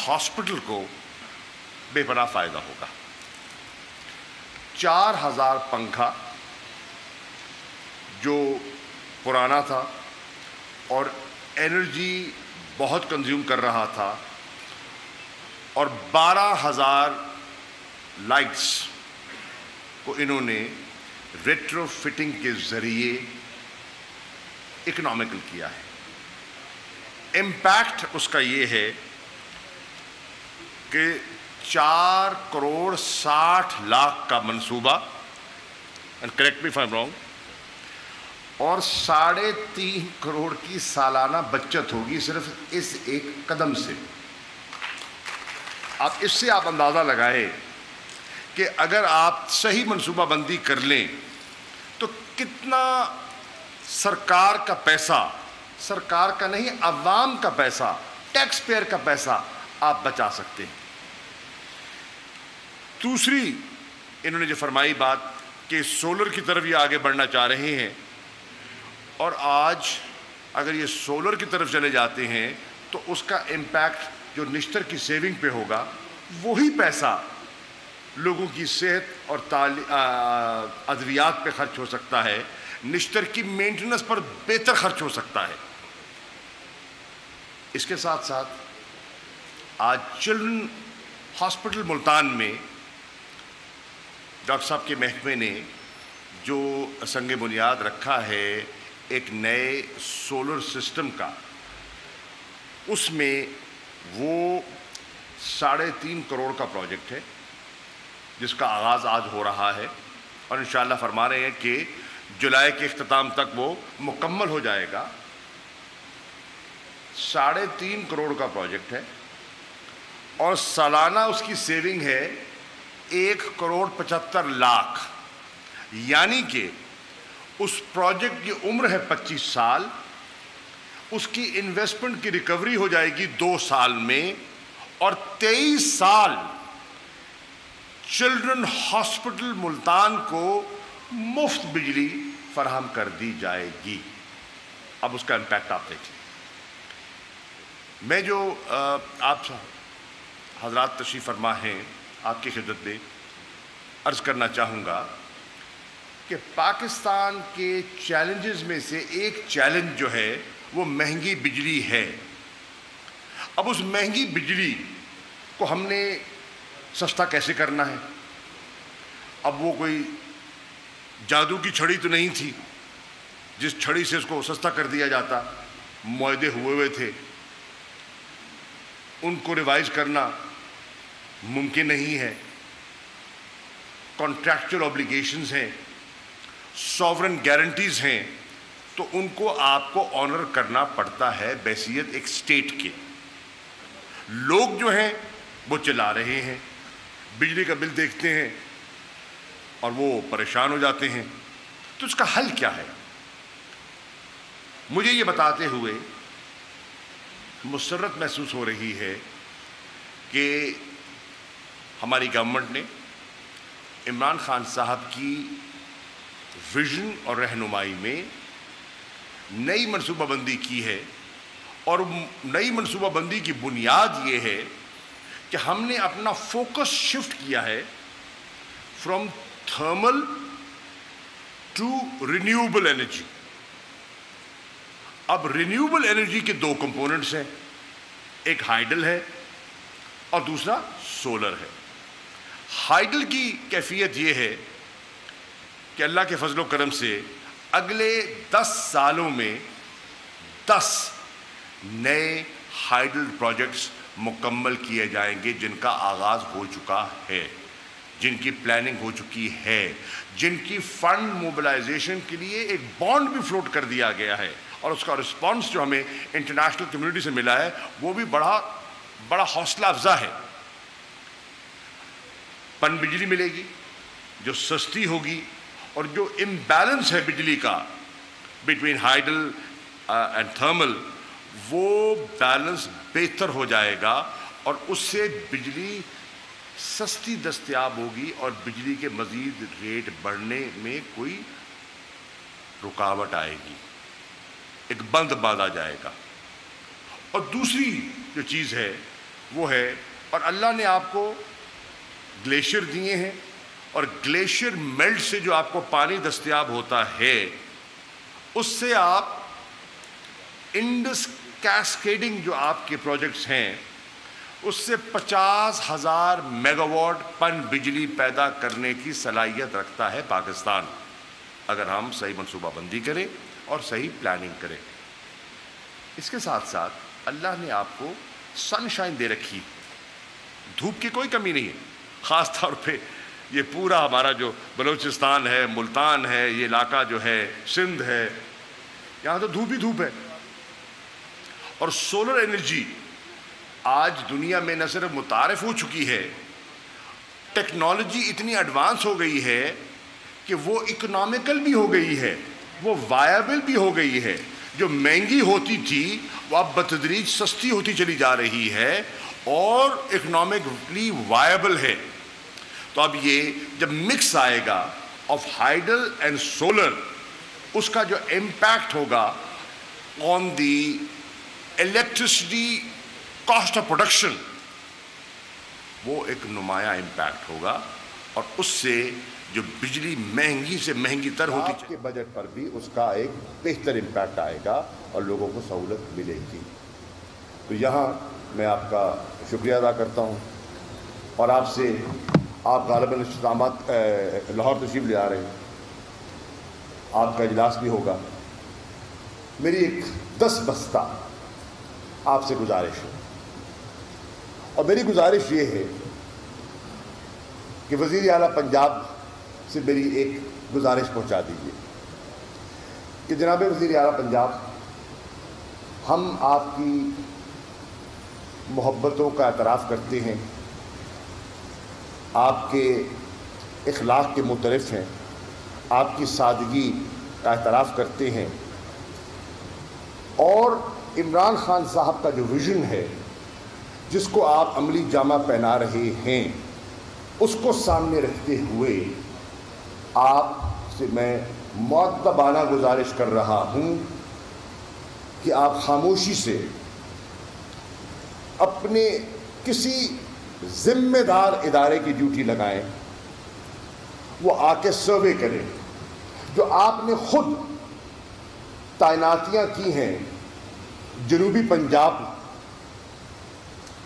Hospital کو بے پناہ فائدہ ہوگا. 4000 پنکھا جو پرانا تھا اور انرجی بہت کنزیوم کر رہا تھا، اور 12000 لائٹس کو انہوں نے ریٹرو فٹنگ کے ذریعے اکنامیکل کیا ہے. امپیکٹ اس کا یہ ہے کہ 4,60,00,000 کا منصوبہ، and correct me if I am wrong, اور 3.5 کروڑ کی سالانہ بچت ہوگی صرف اس ایک قدم سے. اس سے آپ اندازہ لگائیں کہ اگر آپ صحیح منصوبہ بندی کر لیں تو کتنا سرکار کا پیسہ، سرکار کا نہیں عوام کا پیسہ، ٹیکس پیئر کا پیسہ آپ بچا سکتے ہیں. دوسری انہوں نے جو فرمائی بات کہ سولر کی طرف یہ آگے بڑھنا چاہ رہے ہیں، اور آج اگر یہ سولر کی طرف چلے جاتے ہیں تو اس کا امپیکٹ جو نشتر کی سیونگ پہ ہوگا، وہی پیسہ لوگوں کی صحت اور ادویات پہ خرچ ہو سکتا ہے، نشتر کی مینٹیننس پر بہتر خرچ ہو سکتا ہے. اس کے ساتھ ساتھ آج چلڈرن ہاسپٹل ملتان میں ڈاکٹر صاحب کے محکمے نے جو سنگ بنیاد رکھا ہے ایک نئے سولر سسٹم کا، اس میں وہ 3.5 کروڑ کا پروجیکٹ ہے جس کا آغاز آج ہو رہا ہے، اور انشاءاللہ فرما رہے ہیں کہ جولائی کے اختتام تک وہ مکمل ہو جائے گا. 3.5 کروڑ کا پروجیکٹ ہے اور سالانہ اس کی سیونگ ہے 1,75,00,000. یعنی کہ اس پروجیکٹ کی عمر ہے 25 سال، اس کی انویسٹمنٹ کی ریکوری ہو جائے گی 2 سال میں، اور 23 سال چلڈرن ہاسپٹل ملتان کو مفت بجلی فراہم کر دی جائے گی. اب اس کا امپیکٹ آپ دیکھیں. میں جو آپ حضرات تشریف فرما ہیں آپ کی خدمت میں عرض کرنا چاہوں گا کہ پاکستان کے چیلنجز میں سے ایک چیلنج جو ہے وہ مہنگی بجلی ہے. اب اس مہنگی بجلی کو ہم نے سستا کیسے کرنا ہے؟ اب وہ کوئی جادو کی چھڑی تو نہیں تھی جس چھڑی سے اس کو سستا کر دیا جاتا. معاہدے ہوئے تھے، ان کو ریوائز کرنا ممکن نہیں ہے. کانٹریکچول اوبلیگیشنز ہیں، سوورن گارنٹیز ہیں، تو ان کو آپ کو آنر کرنا پڑتا ہے بحیثیت ایک سٹیٹ کے. لوگ جو ہیں وہ چلا رہے ہیں، بجلی کا بل دیکھتے ہیں اور وہ پریشان ہو جاتے ہیں. تو اس کا حل کیا ہے؟ مجھے یہ بتاتے ہوئے مسرت محسوس ہو رہی ہے کہ ہماری گورنمنٹ نے عمران خان صاحب کی ویژن اور رہنمائی میں نئی منصوبہ بندی کی ہے، اور نئی منصوبہ بندی کی بنیاد یہ ہے کہ ہم نے اپنا فوکس شفٹ کیا ہے from thermal to renewable energy. اب رینیوبل انرجی کے 2 کمپوننٹس ہیں، ایک ہائیڈل ہے اور دوسرا سولر ہے. ہائیڈل کی کیفیت یہ ہے کہ اللہ کے فضل و کرم سے اگلے 10 سالوں میں 10 نئے ہائیڈل پروجیکٹس مکمل کیے جائیں گے، جن کا آغاز ہو چکا ہے، جن کی پلاننگ ہو چکی ہے، جن کی فنڈ موبلائزیشن کے لیے ایک بانڈ بھی فلوٹ کر دیا گیا ہے، اور اس کا رسپانس جو ہمیں انٹرنیشنل کمیونٹی سے ملا ہے وہ بھی بڑا حوصلہ افزا ہے. پن بجلی ملے گی جو سستی ہوگی، اور جو امبیلنس ہے بجلی کا بٹوین ہائیڈل اینڈ تھرمل، وہ بیلنس بہتر ہو جائے گا، اور اس سے بجلی سستی دستیاب ہوگی اور بجلی کے مزید ریٹ بڑھنے میں کوئی رکاوٹ آئے گی، ایک بند باندھا جائے گا. اور دوسری جو چیز ہے وہ ہے، اور اللہ نے آپ کو گلیشیئر دیے ہیں، اور گلیشیئر میلٹ سے جو آپ کو پانی دستیاب ہوتا ہے اس سے آپ انڈس کیسکیڈنگ جو آپ کے پروجیکٹس ہیں اس سے 50,000 میگا واٹ پن بجلی پیدا کرنے کی صلاحیت رکھتا ہے پاکستان، اگر ہم صحیح منصوبہ بندی کریں اور صحیح پلاننگ کریں۔ اس کے ساتھ ساتھ اللہ نے آپ کو سن شائن دے رکھی، دھوپ کی کوئی کمی نہیں ہے، خاص طور پہ یہ پورا ہمارا جو بلوچستان ہے، ملتان ہے، یہ علاقہ جو ہے سندھ ہے، یہاں تو دھوپ ہی دھوپ ہے۔ اور سولر انرجی آج دنیا میں نہ صرف متعارف ہو چکی ہے، ٹیکنالوجی اتنی ایڈوانس ہو گئی ہے کہ وہ اکنامیکل بھی ہو گئی ہے، وہ وائبل بھی ہو گئی ہے۔ جو مہنگی ہوتی تھی وہ اب بتدریج سستی ہوتی چلی جا رہی ہے اور اکنامکلی وائبل ہے۔ تو اب یہ جب مکس آئے گا آف ہائیڈل اینڈ سولر، اس کا جو امپیکٹ ہوگا on the electricity cost of production, وہ ایک نمایاں امپیکٹ ہوگا، اور اس سے جو بجلی مہنگی سے مہنگی تر ہوتی آپ کے بجٹ پر بھی اس کا ایک بہتر امپیکٹ آئے گا اور لوگوں کو سہولت ملے گی۔ تو یہاں میں آپ کا شکریہ ادا کرتا ہوں، اور آپ سے، آپ غالباً اختتامات لاہور تشریف لے آ رہے ہیں، آپ کا اجلاس بھی ہوگا، میری ایک 10 بستہ آپ سے گزارش ہے، اور میری گزارش یہ ہے کہ وزیر اعلیٰ پنجاب سے میری ایک گزارش پہنچا دیجیے کہ جناب وزیر اعلیٰ پنجاب، ہم آپ کی محبتوں کا اعتراف کرتے ہیں، آپ کے اخلاق کے معترف ہیں، آپ کی سادگی کا اعتراف کرتے ہیں، اور عمران خان صاحب کا جو ویژن ہے جس کو آپ عملی جامہ پہنا رہے ہیں، اس کو سامنے رکھتے ہوئے آپ سے میں مؤدبانہ گزارش کر رہا ہوں کہ آپ خاموشی سے اپنے کسی ذمہ دار ادارے کی ڈیوٹی لگائیں، وہ آ کے سروے کریں جو آپ نے خود تعیناتیاں کی ہیں جنوبی پنجاب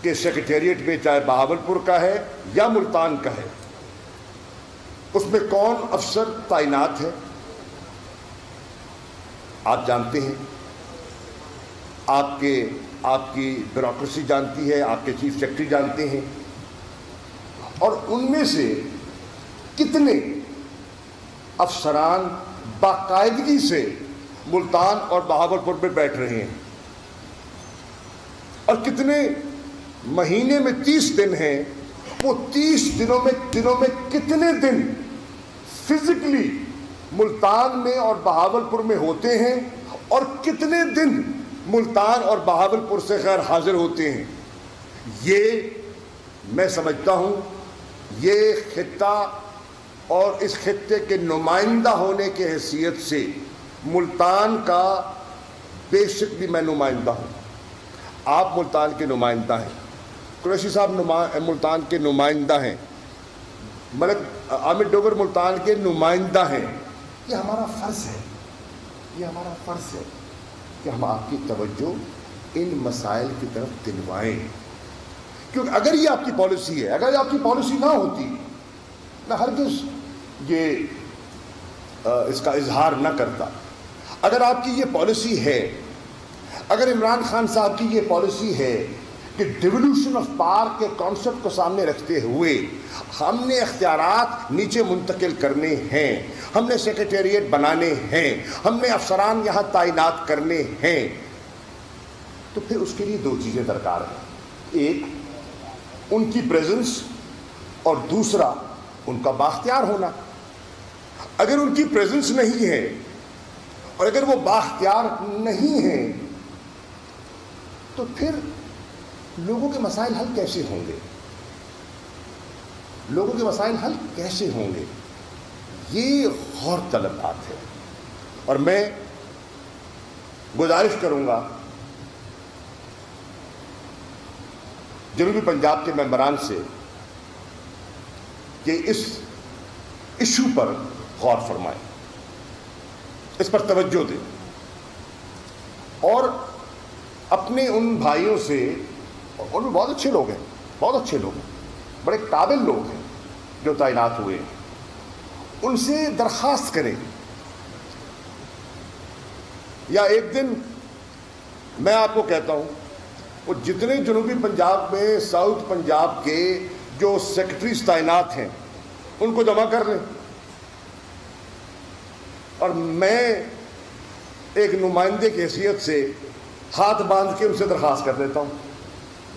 کے سیکریٹریٹ میں، چاہے بہاولپور کا ہے یا ملتان کا ہے، اس میں کون افسر تعینات ہے آپ جانتے ہیں، آپ کی بیوروکریسی جانتی ہے، آپ کے چیف سیکرٹری جانتے ہیں، اور ان میں سے کتنے افسران باقاعدگی سے ملتان اور بہاولپور میں بیٹھ رہے ہیں، اور کتنے مہینے میں 30 دن ہیں، وہ 30 دنوں میں کتنے دن فزیکلی ملتان میں اور بہاولپور میں ہوتے ہیں، اور کتنے دن ملتان اور بہاولپور سے غیر حاضر ہوتے ہیں۔ یہ میں سمجھتا ہوں یہ خطہ اور اس خطے کے نمائندہ ہونے کے حیثیت سے ملتان کا بے شک بھی میں نمائندہ ہوں، آپ ملتان کے نمائندہ ہیں، قریشی صاحب ملتان کے نمائندہ ہیں، ملک عامر ڈوگر ملتان کے نمائندہ ہیں۔ یہ ہمارا فرض ہے، یہ ہمارا فرض ہے کہ ہم آپ کی توجہ ان مسائل کی طرف دلوائیں، کیونکہ اگر یہ آپ کی پالیسی ہے، اگر آپ کی پالیسی نہ ہوتی میں ہرگز اس کا اظہار نہ کرتا۔ اگر آپ کی یہ پالیسی ہے، اگر عمران خان صاحب کی یہ پالیسی ہے کہ ڈیولوشن آف پاور کے کانسیپٹ کو سامنے رکھتے ہوئے ہم نے اختیارات نیچے منتقل کرنے ہیں، ہم نے سیکریٹریٹ بنانے ہیں، ہم نے افسران یہاں تعینات کرنے ہیں، تو پھر اس کے لیے 2 چیزیں درکار ہیں، ایک ان کی پریزنس، اور دوسرا ان کا بااختیار ہونا۔ اگر ان کی پریزنس نہیں ہے اور اگر وہ بااختیار نہیں ہیں تو پھر لوگوں کے مسائل حل کیسے ہوں گے؟ لوگوں کے مسائل حل کیسے ہوں گے؟ یہ غور طلب بات ہے، اور میں گزارش کروں گا جنوبی پنجاب کے ممبران سے کہ اس ایشو پر غور فرمائیں، اس پر توجہ دیں، اور اپنے ان بھائیوں سے، اور بھی بہت اچھے لوگ ہیں، بہت اچھے لوگ ہیں، بڑے قابل لوگ ہیں جو تعینات ہوئے ہیں، ان سے درخواست کریں. یا ایک دن میں آپ کو کہتا ہوں، وہ جتنے جنوبی پنجاب میں ساؤتھ پنجاب کے جو سیکرٹریز تعینات ہیں ان کو جمع کر لیں، اور میں ایک نمائندے کی حیثیت سے ہاتھ باندھ کے ان سے درخواست کر دیتا ہوں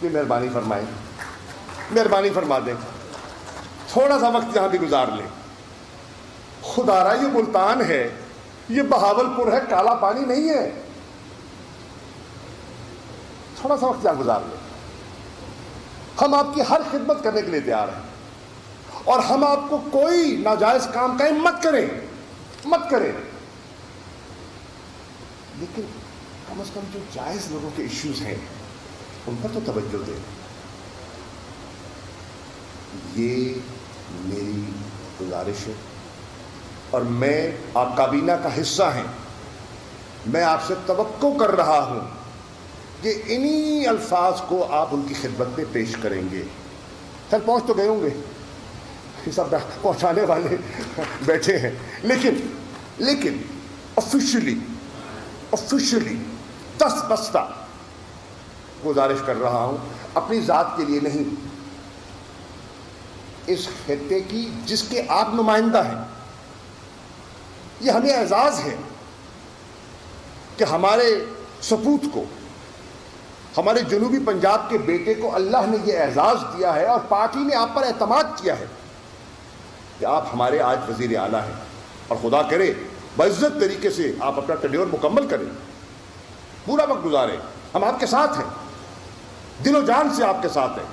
کہ مہربانی فرمائیں، مہربانی فرما دیں، تھوڑا سا وقت یہاں بھی گزار لیں. خدا را یہ ملتان ہے، یہ بہاول پور ہے، کالا پانی نہیں ہے. تھوڑا سا وقت یہاں گزار لیں. ہم آپ کی ہر خدمت کرنے کے لیے تیار ہیں، اور ہم آپ کو کوئی ناجائز کام کہیں مت کریں، مت کریں، لیکن کم از کم جو جائز لوگوں کے ایشوز ہیں ان پر تو توجہ دیں. یہ میری گزارش ہے، اور میں آپ کابینہ کا حصہ ہیں. میں آپ سے توقع کر رہا ہوں کہ انہی الفاظ کو آپ ان کی خدمت میں پیش کریں گے. خیر پہنچ تو گئے ہوں گے، یہ سب پہنچانے والے بیٹھے ہیں، لیکن آفیشلی دس بستہ گزارش کر رہا ہوں، اپنی ذات کے لیے نہیں، اس خطے کی جس کے آپ نمائندہ ہیں. یہ ہمیں اعزاز ہے کہ ہمارے سپوت کو، ہمارے جنوبی پنجاب کے بیٹے کو اللہ نے یہ اعزاز دیا ہے، اور پارٹی نے آپ پر اعتماد کیا ہے کہ آپ ہمارے آج وزیر اعلیٰ ہیں. اور خدا کرے باعزت طریقے سے آپ اپنا ٹینیور مکمل کریں، پورا وقت گزاریں. ہم آپ کے ساتھ ہیں، دل و جان سے آپ کے ساتھ ہیں.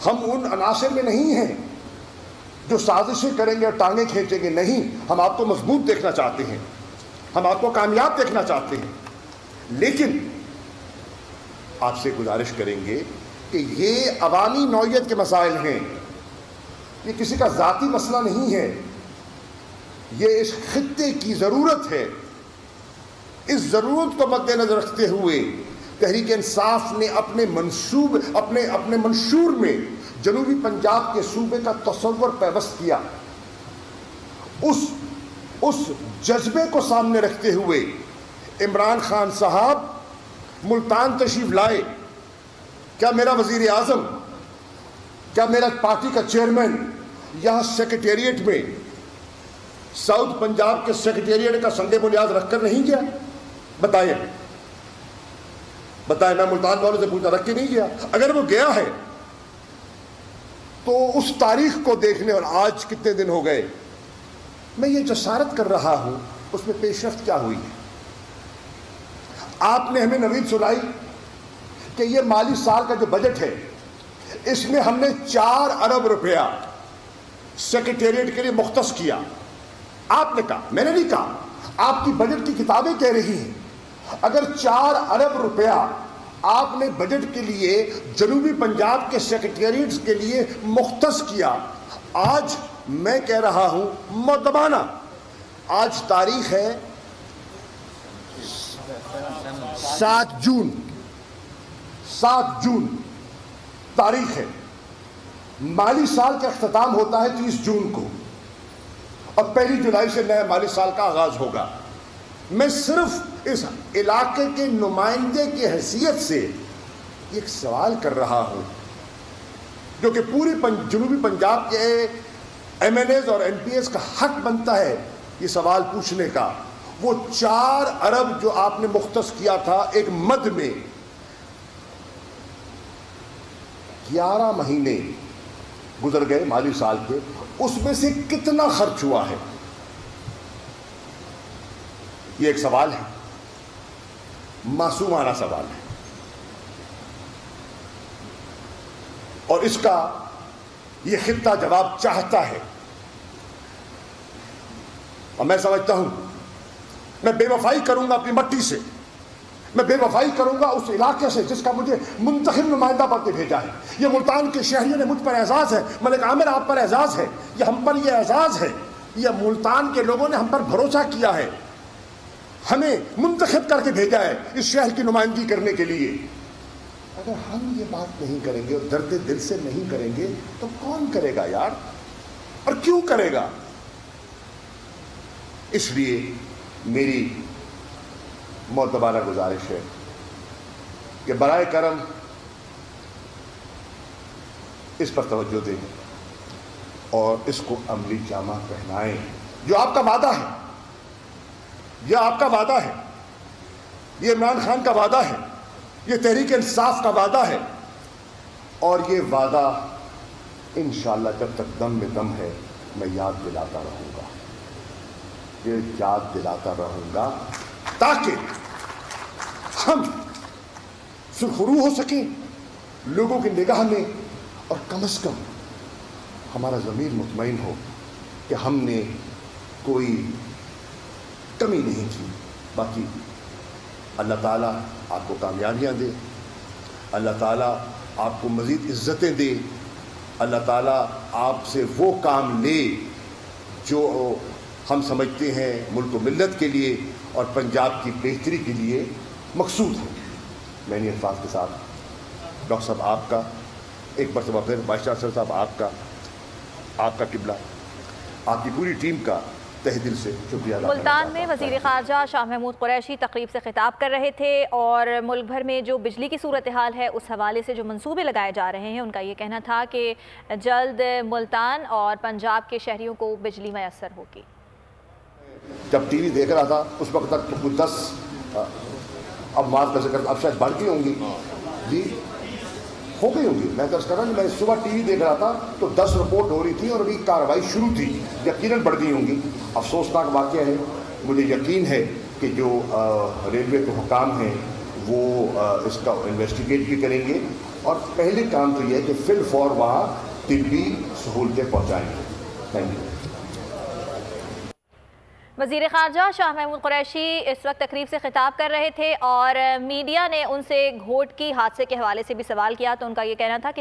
ہم ان عناصر میں نہیں ہیں جو سازشیں کریں گے اور ٹانگیں کھینچیں گے. نہیں، ہم آپ کو مضبوط دیکھنا چاہتے ہیں، ہم آپ کو کامیاب دیکھنا چاہتے ہیں. لیکن آپ سے گزارش کریں گے کہ یہ عوامی نوعیت کے مسائل ہیں، یہ کسی کا ذاتی مسئلہ نہیں ہے، یہ اس خطے کی ضرورت ہے. اس ضرورت کو مد نظر رکھتے ہوئے تحریک انصاف نے اپنے منشور میں جنوبی پنجاب کے صوبے کا تصور پیوست کیا. اس جذبے کو سامنے رکھتے ہوئے عمران خان صاحب ملتان تشریف لائے. کیا میرا وزیر اعظم، کیا میرا پارٹی کا چیئرمین یہاں سیکریٹریٹ میں ساؤتھ پنجاب کے سیکریٹریٹ کا سنگ بنیاد رکھ کر نہیں گیا؟ بتائیں، میں ملتان والوں سے پوچھنا، رکھ کے نہیں گیا؟ اگر وہ گیا ہے تو اس تاریخ کو دیکھنے، اور آج کتنے دن ہو گئے، میں یہ جسارت کر رہا ہوں، اس میں پیش رفت کیا ہوئی ہے؟ آپ نے ہمیں نوید سنائی کہ یہ مالی سال کا جو بجٹ ہے اس میں ہم نے 4 ارب روپیہ سیکریٹریٹ کے لیے مختص کیا. آپ نے کہا، میں نے نہیں کہا، آپ کی بجٹ کی کتابیں کہہ رہی ہیں. اگر 4 ارب روپیہ آپ نے بجٹ کے لیے جنوبی پنجاب کے سیکریٹریٹس کے لیے مختص کیا، آج میں کہہ رہا ہوں مؤدبانہ، آج تاریخ ہے 7 جون تاریخ ہے. مالی سال کا اختتام ہوتا ہے 30 جون کو، اور 1 جولائی سے نئے مالی سال کا آغاز ہوگا. میں صرف اس علاقے کے نمائندے کی حیثیت سے ایک سوال کر رہا ہوں، جو کہ پوری جنوبی پنجاب کے ایم ایل ایز اور این پی ایس کا حق بنتا ہے یہ سوال پوچھنے کا. وہ 4 ارب جو آپ نے مختص کیا تھا ایک مد میں، 11 مہینے گزر گئے مالی سال کے، اس میں سے کتنا خرچ ہوا ہے؟ یہ ایک سوال ہے، معصومانہ سوال ہے، اور اس کا یہ خطہ جواب چاہتا ہے. اور میں سمجھتا ہوں میں بے وفائی کروں گا اپنی مٹی سے میں بے وفائی کروں گا اس علاقے سے جس کا مجھے منتخب نمائندہ بن کے بھیجا ہے۔ یہ ملتان کے شہریوں نے مجھ پر اعزاز ہے، ملک عامر آپ پر اعزاز ہے، یہ ہم پر یہ اعزاز ہے، یہ ملتان کے لوگوں نے ہم پر بھروسہ کیا ہے، ہمیں منتخب کر کے بھیجا ہے اس شہر کی نمائندگی کرنے کے لیے۔ اگر ہم یہ بات نہیں کریں گے اور درد دل سے نہیں کریں گے تو کون کرے گا یار، اور کیوں کرے گا؟ اس لیے میری معتبرہ گزارش ہے کہ برائے کرم اس پر توجہ دیں اور اس کو عملی جامہ پہنائیں۔ جو آپ کا وعدہ ہے، یہ آپ کا وعدہ ہے، یہ عمران خان کا وعدہ ہے، یہ تحریک انصاف کا وعدہ ہے، اور یہ وعدہ انشاءاللہ جب تک دم میں دم ہے میں یاد دلاتا رہوں گا، یہ یاد دلاتا رہوں گا تاکہ ہم سرخرو ہو سکیں لوگوں کی نگاہ میں، اور کم از کم ہمارا ضمیر مطمئن ہو کہ ہم نے کوئی کمی نہیں کی۔ باقی اللہ تعالیٰ آپ کو کامیابیاں دے، اللہ تعالیٰ آپ کو مزید عزتیں دے، اللہ تعالیٰ آپ سے وہ کام لے جو ہم سمجھتے ہیں ملک و ملت کے لیے اور پنجاب کی بہتری کے لیے مقصود ہے۔ میں انہی الفاظ کے ساتھ ڈاکٹر صاحب آپ کا ایک مرتبہ پھر وائس چانسلر صاحب آپ کا قبلہ، آپ کی پوری ٹیم کا تہہ دل سے شکریہ ادا کرنا چاہتا ہوں۔ ملتان میں وزیر خارجہ شاہ محمود قریشی تقریب سے خطاب کر رہے تھے اور ملک بھر میں جو بجلی کی صورتحال ہے اس حوالے سے جو منصوبے لگائے جا رہے ہیں ان کا یہ کہنا تھا کہ جلد ملتان اور پنجاب کے شہریوں کو بجلی میسر ہوگی۔ جب ٹی وی دیکھ رہا تھا اس وقت تک تو کچھ 10 اب معاف کر سکتا، اب شاید بڑھ گئی ہوں گی، جی ہو گئی ہوں گی۔ میں درج کر رہا ہوں، میں صبح ٹی وی دیکھ رہا تھا تو 10 رپورٹ ہو رہی تھی اور ابھی کارروائی شروع تھی، یقیناً بڑھ گئی ہوں گی۔ افسوسناک واقعہ ہے، مجھے یقین ہے کہ جو ریلوے کے حکام ہیں وہ اس کا انویسٹیگیٹ بھی کریں گے، اور پہلے کام تو یہ ہے کہ فی الفور وہاں طبی سہولتیں پہنچائیں گے۔ Thank you. وزیر خارجہ شاہ محمود قریشی اس وقت تقریب سے خطاب کر رہے تھے اور میڈیا نے ان سے گھوٹ کی حادثے کے حوالے سے بھی سوال کیا تو ان کا یہ کہنا تھا کہ